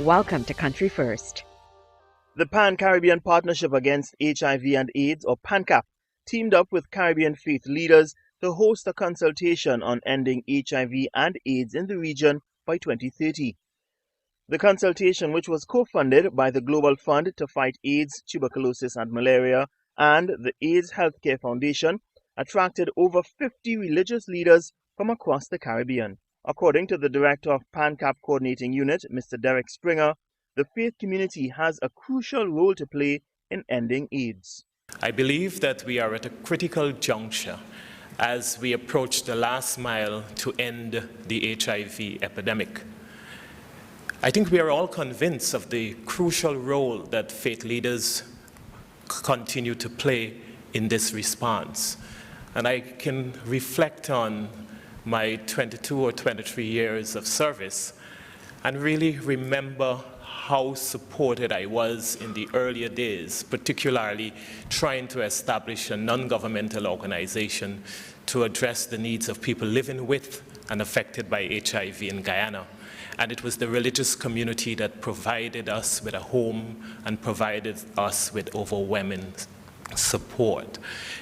Welcome to Country First. The Pan-Caribbean Partnership Against HIV and AIDS, or PANCAP, teamed up with Caribbean faith leaders to host a consultation on ending HIV and AIDS in the region by 2030. The consultation, which was co-funded by the Global Fund to Fight AIDS, Tuberculosis and Malaria and the AIDS Healthcare Foundation, attracted over 50 religious leaders from across the Caribbean. According to the director of PANCAP Coordinating Unit, Mr. Derek Springer, the faith community has a crucial role to play in ending AIDS. I believe that we are at a critical juncture as we approach the last mile to end the HIV epidemic. I think we are all convinced of the crucial role that faith leaders continue to play in this response. And I can reflect on my 22 or 23 years of service and really remember how supported I was in the earlier days, particularly trying to establish a non-governmental organization to address the needs of people living with and affected by HIV in Guyana. And it was the religious community that provided us with a home and provided us with overwhelming support.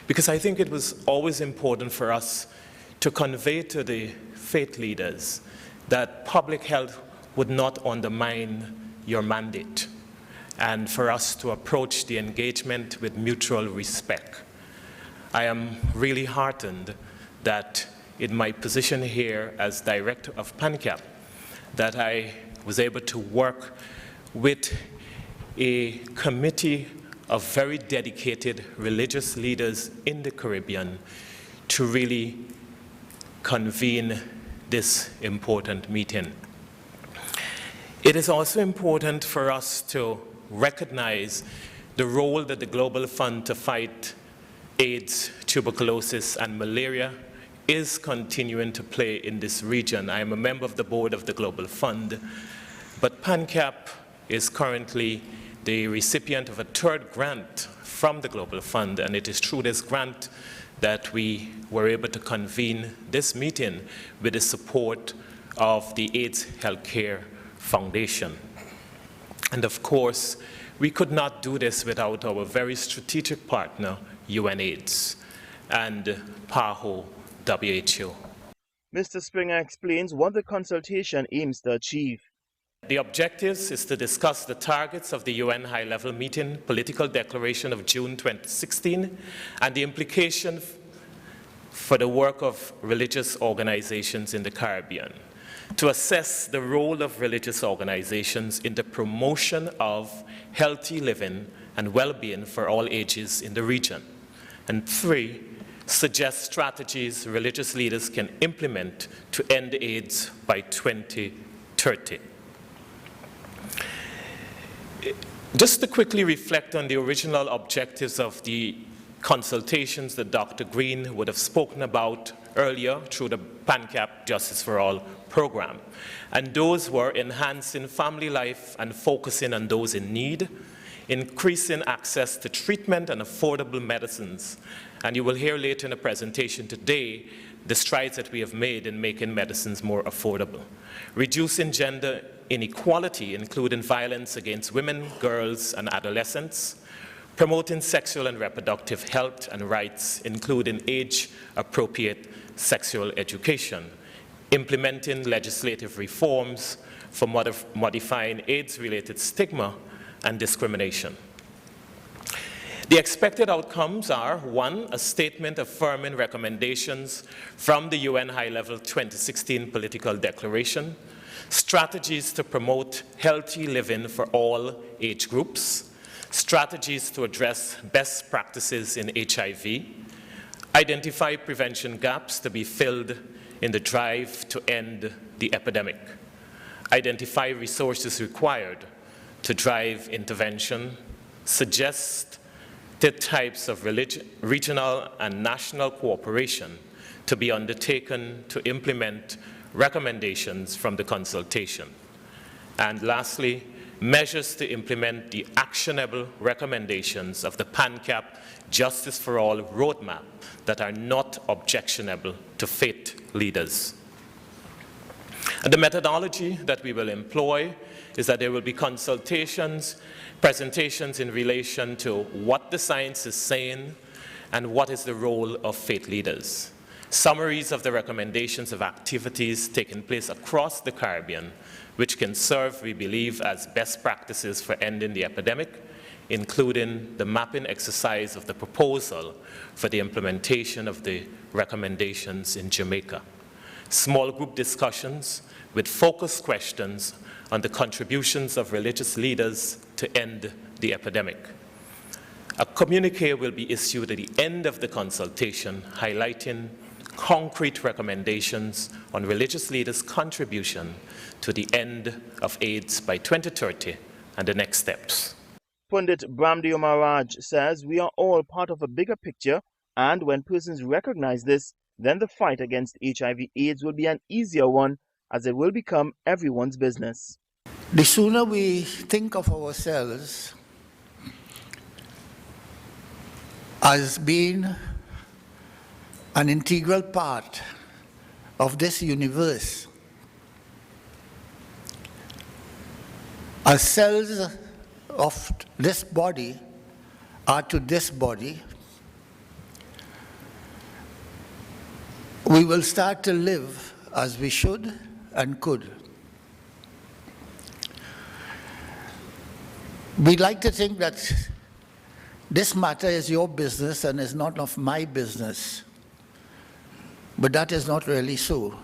Because I think it was always important for us to convey to the faith leaders that public health would not undermine your mandate, and for us to approach the engagement with mutual respect. I am really heartened that in my position here as director of PANCAP, that I was able to work with a committee of very dedicated religious leaders in the Caribbean to really convene this important meeting. It is also important for us to recognize the role that the Global Fund to Fight AIDS, Tuberculosis, and Malaria is continuing to play in this region. I am a member of the board of the Global Fund, but PANCAP is currently the recipient of a third grant from the Global Fund, and it is through this grant that we were able to convene this meeting with the support of the AIDS Healthcare Foundation. And of course, we could not do this without our very strategic partner, UNAIDS, and PAHO WHO. Mr. Springer explains what the consultation aims to achieve. The objectives is to discuss the targets of the UN High-Level Meeting Political Declaration of June 2016 and the implication for the work of religious organizations in the Caribbean, to assess the role of religious organizations in the promotion of healthy living and well-being for all ages in the region, and 3, suggest strategies religious leaders can implement to end AIDS by 2030. Just to quickly reflect on the original objectives of the consultations that Dr. Green would have spoken about earlier through the PANCAP Justice for All program. And those were enhancing family life and focusing on those in need, increasing access to treatment and affordable medicines. And you will hear later in the presentation today the strides that we have made in making medicines more affordable. Reducing gender inequality, including violence against women, girls, and adolescents. Promoting sexual and reproductive health and rights, including age-appropriate sexual education. Implementing legislative reforms for modifying AIDS-related stigma and discrimination. The expected outcomes are: 1, a statement affirming recommendations from the UN High-Level 2016 Political Declaration, strategies to promote healthy living for all age groups, strategies to address best practices in HIV, identify prevention gaps to be filled in the drive to end the epidemic, identify resources required to drive intervention, suggest the types of regional and national cooperation to be undertaken to implement recommendations from the consultation. And lastly, measures to implement the actionable recommendations of the PANCAP Justice for All roadmap that are not objectionable to faith leaders. And the methodology that we will employ is that there will be consultations, presentations in relation to what the science is saying and what is the role of faith leaders. Summaries of the recommendations of activities taking place across the Caribbean, which can serve, we believe, as best practices for ending the epidemic, including the mapping exercise of the proposal for the implementation of the recommendations in Jamaica. Small group discussions with focused questions on the contributions of religious leaders to end the epidemic. A communique will be issued at the end of the consultation highlighting concrete recommendations on religious leaders' contribution to the end of AIDS by 2030 and the next steps. Pundit Bramdeo Maharaj says we are all part of a bigger picture, and when persons recognize this, then the fight against HIV/AIDS will be an easier one, as it will become everyone's business. The sooner we think of ourselves as being an integral part of this universe, as cells of this body are to this body, we will start to live as we should and could. We like to think that this matter is your business and is not of my business. But that is not really so.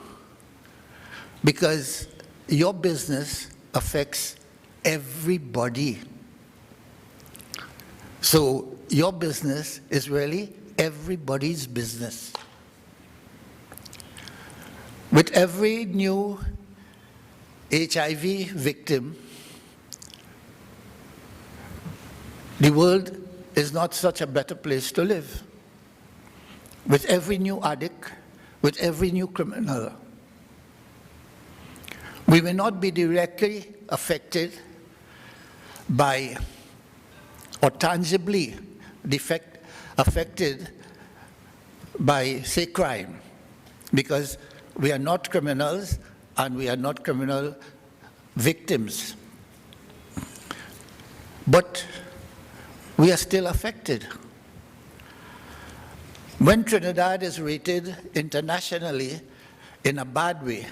Because your business affects everybody. So your business is really everybody's business. With every new HIV victim, the world is not such a better place to live. With every new addict, with every new criminal, we may not be directly affected by or tangibly affected by, say, crime, because we are not criminals and we are not criminal victims. But we are still affected. When Trinidad is rated internationally in a bad way,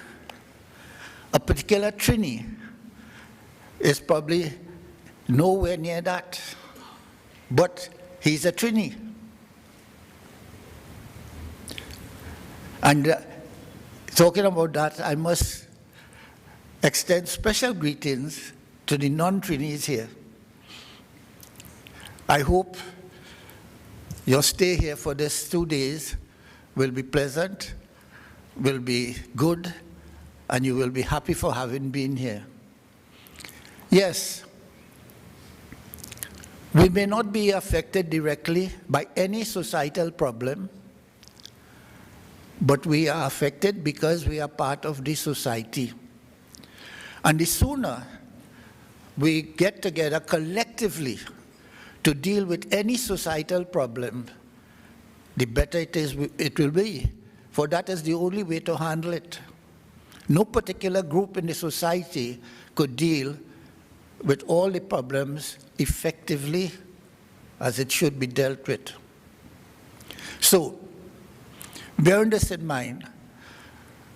a particular Trini is probably nowhere near that, but he's a Trini. And talking about that, I must extend special greetings to the non-Trinis here. I hope your stay here for these 2 days will be pleasant, will be good, and you will be happy for having been here. Yes, we may not be affected directly by any societal problem, but we are affected because we are part of the society. And the sooner we get together collectively to deal with any societal problem, the better it will be, for that is the only way to handle it. No particular group in the society could deal with all the problems effectively as it should be dealt with. So, bearing this in mind,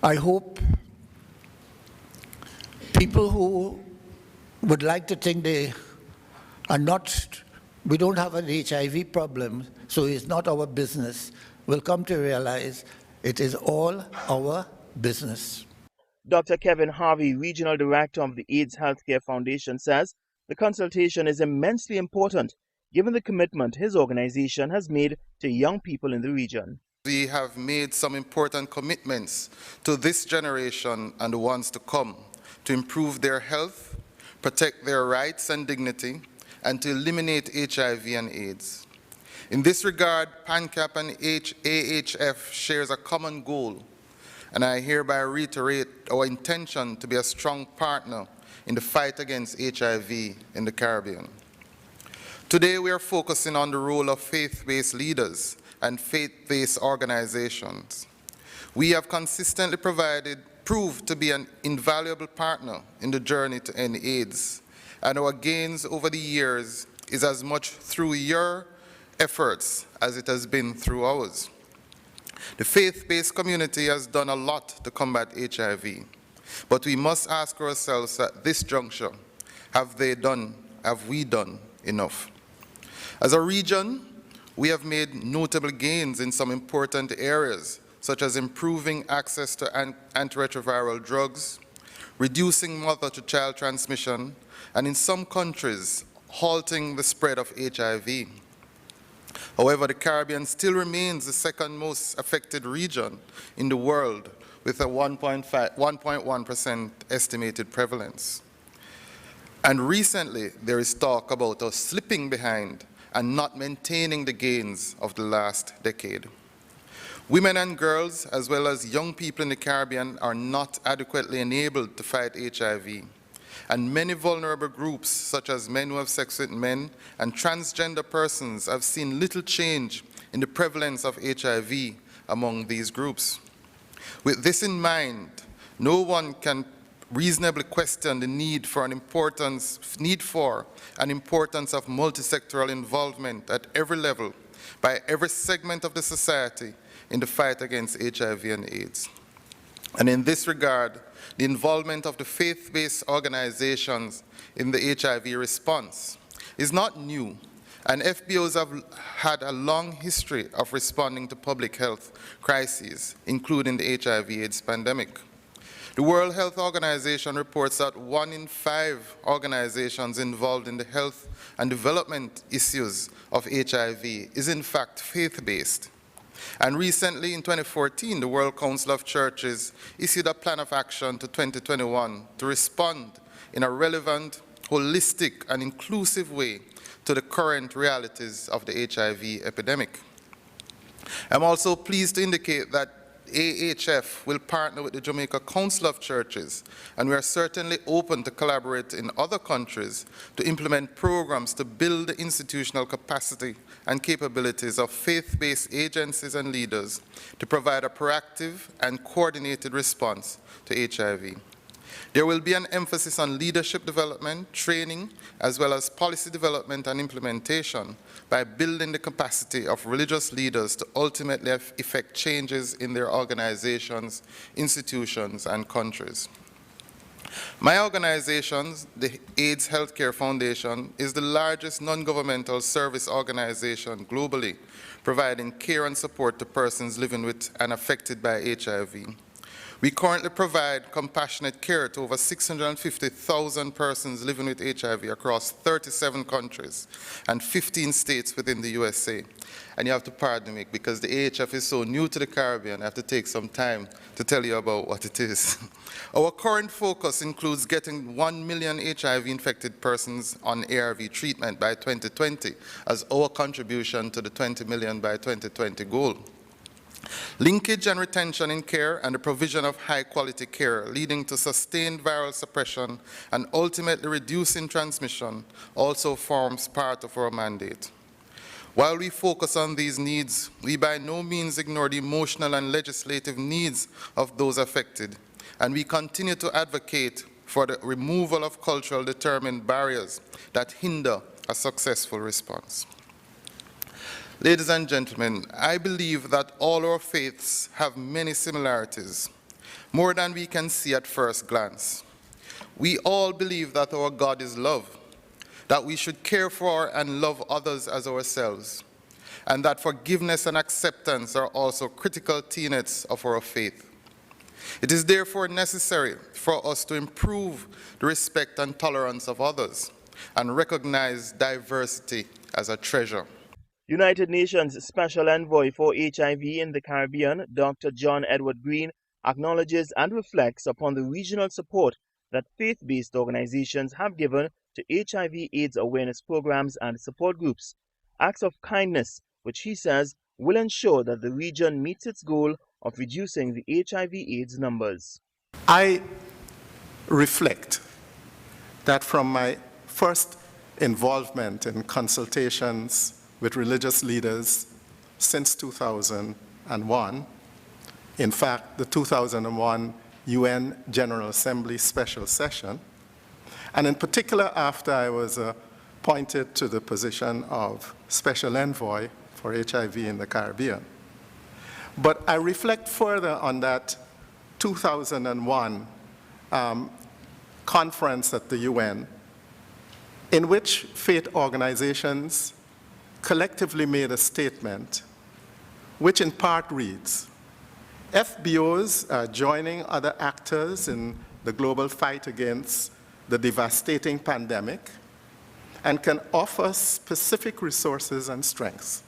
I hope people who would like to think they are not, we don't have an HIV problem, so it's not our business, will come to realize it is all our business. Dr. Kevin Harvey, Regional Director of the AIDS Healthcare Foundation, says the consultation is immensely important given the commitment his organization has made to young people in the region. We have made some important commitments to this generation and the ones to come to improve their health, protect their rights and dignity, and to eliminate HIV and AIDS. In this regard, PANCAP and AHF shares a common goal, and I hereby reiterate our intention to be a strong partner in the fight against HIV in the Caribbean. Today we are focusing on the role of faith-based leaders and faith-based organizations. We have consistently provided proved to be an invaluable partner in the journey to end AIDS, and our gains over the years is as much through your efforts as it has been through ours. The faith-based community has done a lot to combat HIV, but we must ask ourselves at this juncture, have we done enough? As a region, we have made notable gains in some important areas, such as improving access to antiretroviral drugs, reducing mother-to-child transmission, and in some countries, halting the spread of HIV. However, the Caribbean still remains the second most affected region in the world, with a 1.1% estimated prevalence. And recently, there is talk about us slipping behind and not maintaining the gains of the last decade. Women and girls, as well as young people in the Caribbean, are not adequately enabled to fight HIV. And many vulnerable groups, such as men who have sex with men and transgender persons, have seen little change in the prevalence of HIV among these groups. With this in mind, no one can reasonably question the need for an importance of multisectoral involvement at every level by every segment of the society in the fight against HIV and AIDS. And in this regard, the involvement of the faith-based organizations in the HIV response is not new, and FBOs have had a long history of responding to public health crises, including the HIV/AIDS pandemic. The World Health Organization reports that 1 in 5 organizations involved in the health and development issues of HIV is in fact faith-based. And recently, in 2014, the World Council of Churches issued a plan of action to 2021 to respond in a relevant, holistic, and inclusive way to the current realities of the HIV epidemic. I'm also pleased to indicate that AHF will partner with the Jamaica Council of Churches, and we are certainly open to collaborate in other countries to implement programs to build the institutional capacity and capabilities of faith-based agencies and leaders to provide a proactive and coordinated response to HIV. There will be an emphasis on leadership development, training, as well as policy development and implementation by building the capacity of religious leaders to ultimately effect changes in their organizations, institutions, and countries. My organization, the AIDS Healthcare Foundation, is the largest non-governmental service organization globally, providing care and support to persons living with and affected by HIV. We currently provide compassionate care to over 650,000 persons living with HIV across 37 countries and 15 states within the USA. And you have to pardon me because the AHF is so new to the Caribbean, I have to take some time to tell you about what it is. Our current focus includes getting 1 million HIV-infected persons on ARV treatment by 2020 as our contribution to the 20 million by 2020 goal. Linkage and retention in care and the provision of high-quality care leading to sustained viral suppression and ultimately reducing transmission also forms part of our mandate. While we focus on these needs, we by no means ignore the emotional and legislative needs of those affected, and we continue to advocate for the removal of culturally determined barriers that hinder a successful response. Ladies and gentlemen, I believe that all our faiths have many similarities, more than we can see at first glance. We all believe that our God is love, that we should care for and love others as ourselves, and that forgiveness and acceptance are also critical tenets of our faith. It is therefore necessary for us to improve the respect and tolerance of others and recognize diversity as a treasure. United Nations Special Envoy for HIV in the Caribbean, Dr. John Edward Green, acknowledges and reflects upon the regional support that faith-based organizations have given to HIV/AIDS awareness programs and support groups, acts of kindness which he says will ensure that the region meets its goal of reducing the HIV/AIDS numbers. I reflect that from my first involvement in consultations with religious leaders since 2001. In fact, the 2001 UN General Assembly special session, and in particular after I was appointed to the position of Special Envoy for HIV in the Caribbean. But I reflect further on that 2001 conference at the UN, in which faith organizations collectively made a statement, which in part reads, FBOs are joining other actors in the global fight against the devastating pandemic and can offer specific resources and strengths.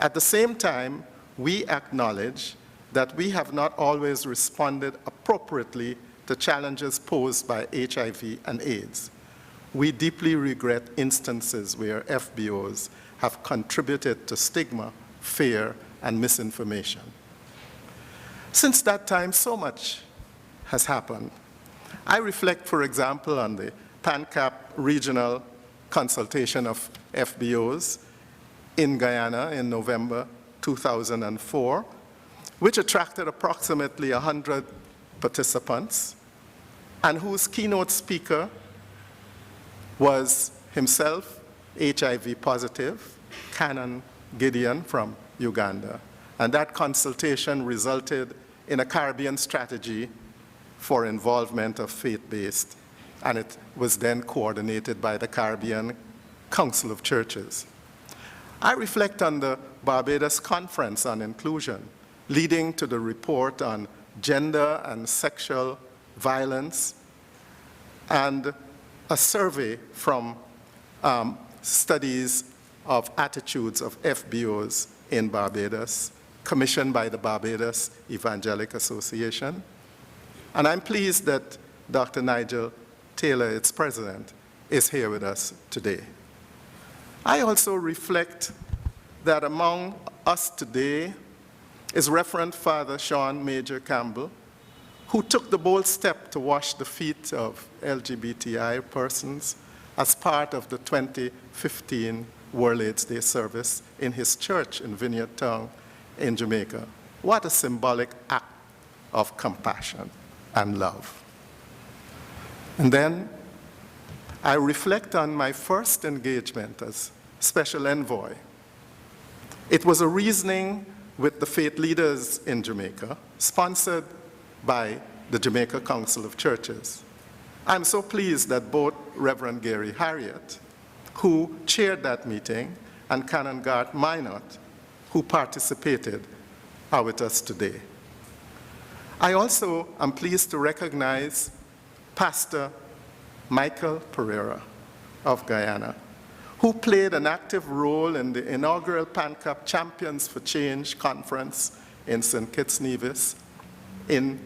At the same time, we acknowledge that we have not always responded appropriately to challenges posed by HIV and AIDS. We deeply regret instances where FBOs have contributed to stigma, fear, and misinformation. Since that time, so much has happened. I reflect, for example, on the PANCAP regional consultation of FBOs in Guyana in November 2004, which attracted approximately 100 participants, and whose keynote speaker was himself HIV positive, Canon Gideon from Uganda. And that consultation resulted in a Caribbean strategy for involvement of faith-based, and it was then coordinated by the Caribbean Council of Churches. I reflect on the Barbados Conference on Inclusion, leading to the report on gender and sexual violence, and a survey from studies of attitudes of FBOs in Barbados, commissioned by the Barbados Evangelic Association. And I'm pleased that Dr. Nigel Taylor, its president, is here with us today. I also reflect that among us today is Reverend Father Sean Major Campbell, who took the bold step to wash the feet of LGBTI persons as part of the 2015 World AIDS Day service in his church in Vineyard Town in Jamaica. What a symbolic act of compassion and love. And then I reflect on my first engagement as Special Envoy. It was a reasoning with the faith leaders in Jamaica, sponsored by the Jamaica Council of Churches. I'm so pleased that both Reverend Gary Harriet, who chaired that meeting, and Canon Garth Minot, who participated, are with us today. I also am pleased to recognize Pastor Michael Pereira of Guyana, who played an active role in the inaugural PANCAP Champions for Change conference in St. Kitts Nevis in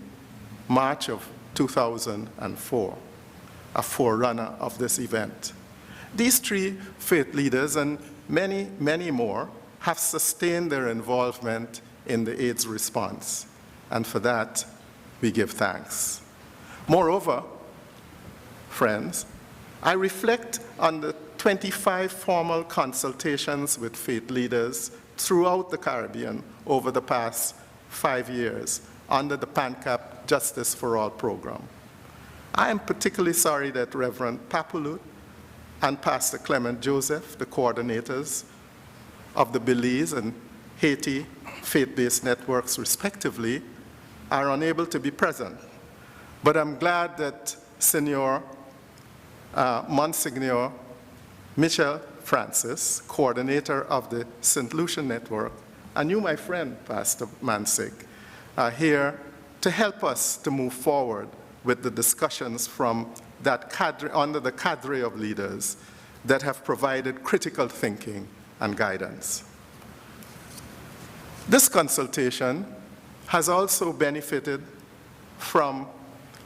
March of 2004, a forerunner of this event. These three faith leaders and many, many more have sustained their involvement in the AIDS response, and for that, we give thanks. Moreover, friends, I reflect on the 25 formal consultations with faith leaders throughout the Caribbean over the past 5 years under the PANCAP Justice for All program. I am particularly sorry that Reverend Papulut and Pastor Clement Joseph, the coordinators of the Belize and Haiti faith-based networks respectively, are unable to be present. But I'm glad that Monsignor Michel Francis, coordinator of the St. Lucian Network, and you, my friend, Pastor Mansig, are here to help us to move forward with the discussions from that cadre, under the cadre of leaders that have provided critical thinking and guidance. This consultation has also benefited from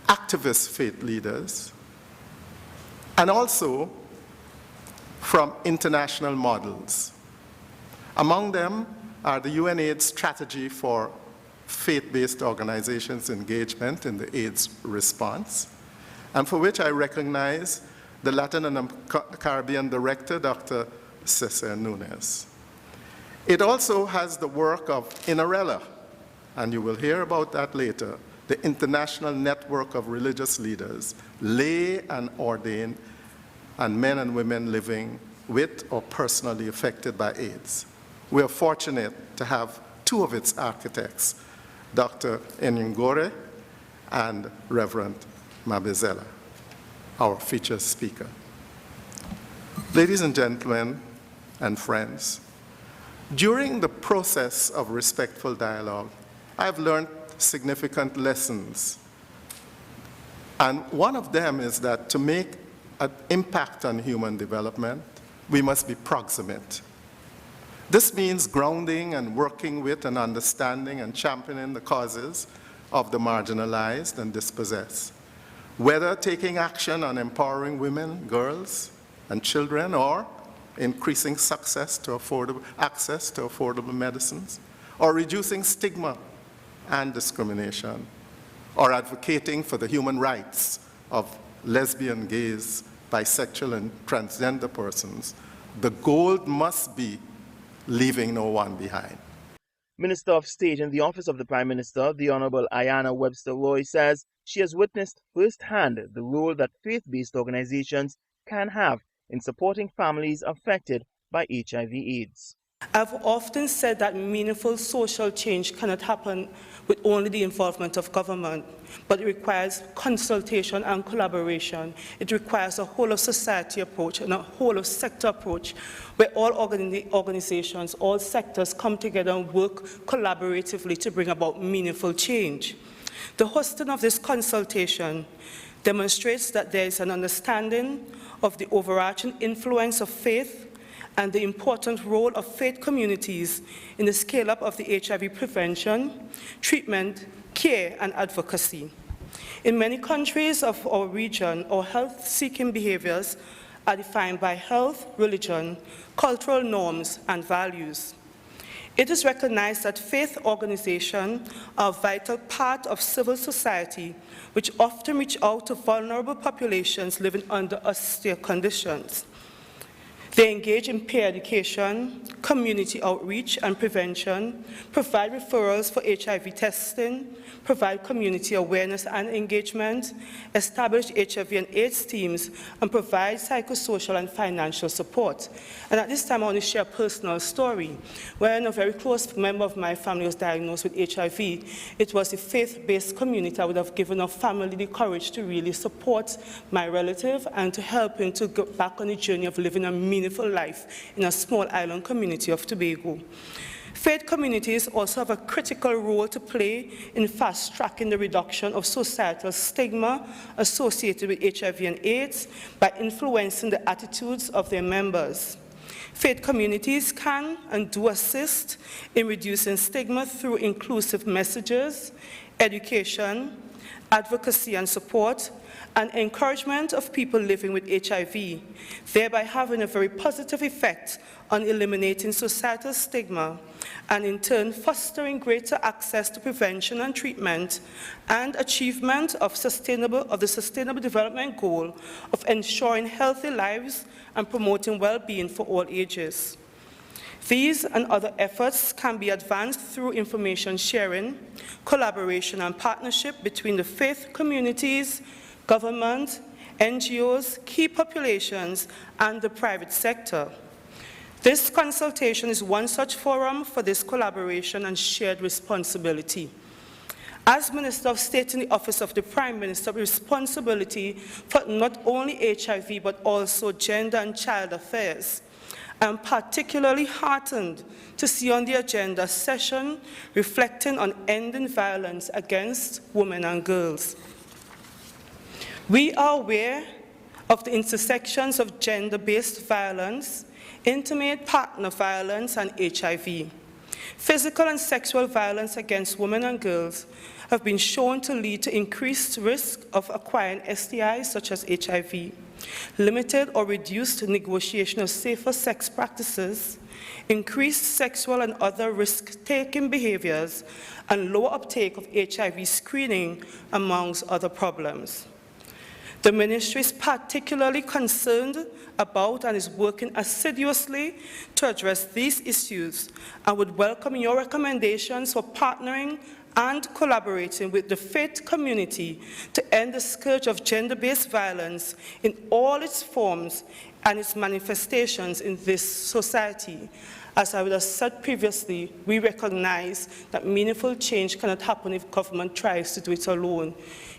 activist faith leaders and also from international models. Among them are the UNAIDS strategy for faith-based organizations' engagement in the AIDS response, and for which I recognize the Latin and Caribbean Director, Dr. Cesar Nunes. It also has the work of INARELA, and you will hear about that later, the International Network of Religious Leaders, lay and ordained, and men and women living with or personally affected by AIDS. We are fortunate to have two of its architects, Dr. Enyungore and Reverend Mabezela, our featured speaker. Ladies and gentlemen and friends, during the process of respectful dialogue, I've learned significant lessons. And one of them is that to make an impact on human development, we must be proximate. This means grounding and working with and understanding and championing the causes of the marginalized and dispossessed, whether taking action on empowering women, girls, and children, or increasing access to affordable medicines, or reducing stigma and discrimination, or advocating for the human rights of lesbian, gays, bisexual, and transgender persons. The goal must be leaving no one behind. Minister of State in the Office of the Prime Minister, the Honorable Ayanna Webster Roy, says she has witnessed firsthand the role that faith-based organizations can have in supporting families affected by HIV/AIDS. I've often said that meaningful social change cannot happen with only the involvement of government, but it requires consultation and collaboration. It requires a whole-of-society approach and a whole-of-sector approach where all organizations, all sectors come together and work collaboratively to bring about meaningful change. The hosting of this consultation demonstrates that there is an understanding of the overarching influence of faith and the important role of faith communities in the scale-up of the HIV prevention, treatment, care, and advocacy. In many countries of our region, our health-seeking behaviors are defined by health, religion, cultural norms, and values. It is recognized that faith organizations are a vital part of civil society, which often reach out to vulnerable populations living under austere conditions. They engage in peer education, community outreach and prevention, provide referrals for HIV testing, provide community awareness and engagement, establish HIV and AIDS teams, and provide psychosocial and financial support. And at this time, I want to share a personal story. When a very close member of my family was diagnosed with HIV, it was a faith-based community that would have given our family the courage to really support my relative and to help him to go back on the journey of living a meaningful life in a small island community of Tobago. Faith communities also have a critical role to play in fast-tracking the reduction of societal stigma associated with HIV and AIDS by influencing the attitudes of their members. Faith communities can and do assist in reducing stigma through inclusive messages, education, advocacy and support, and encouragement of people living with HIV, thereby having a very positive effect on eliminating societal stigma and in turn fostering greater access to prevention and treatment and achievement of the Sustainable Development Goal of ensuring healthy lives and promoting well-being for all ages. These and other efforts can be advanced through information sharing, collaboration and partnership between the faith communities, government, NGOs, key populations, and the private sector. This consultation is one such forum for this collaboration and shared responsibility. As Minister of State in the Office of the Prime Minister, responsibility for not only HIV but also gender and child affairs. I'm particularly heartened to see on the agenda a session reflecting on ending violence against women and girls. We are aware of the intersections of gender-based violence, intimate partner violence, and HIV. Physical and sexual violence against women and girls have been shown to lead to increased risk of acquiring STIs such as HIV, limited or reduced negotiation of safer sex practices, increased sexual and other risk-taking behaviors, and lower uptake of HIV screening, amongst other problems. The Ministry is particularly concerned about and is working assiduously to address these issues and would welcome your recommendations for partnering and collaborating with the faith community to end the scourge of gender-based violence in all its forms and its manifestations in this society. As I would have said previously, we recognize that meaningful change cannot happen if government tries to do it alone.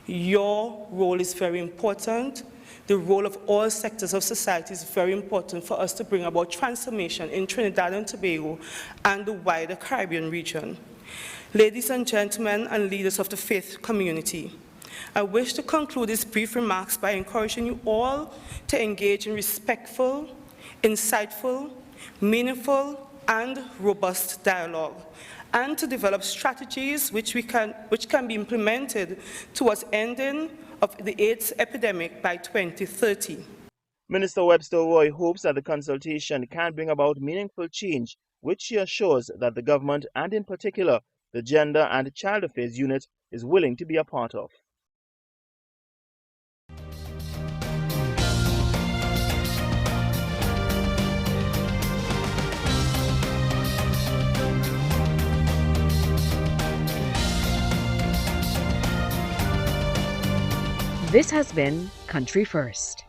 Your role is very important. The role of all sectors of society is very important for us to bring about transformation in Trinidad and Tobago and the wider Caribbean region. Ladies and gentlemen and leaders of the faith community, I wish to conclude these brief remarks by encouraging you all to engage in respectful, insightful, meaningful, and robust dialogue, and to develop strategies which can be implemented towards ending of the AIDS epidemic by 2030. Minister Webster Roy hopes that the consultation can bring about meaningful change, which she assures that the government, and in particular the Gender and Child Affairs Unit, is willing to be a part of. This has been Country First.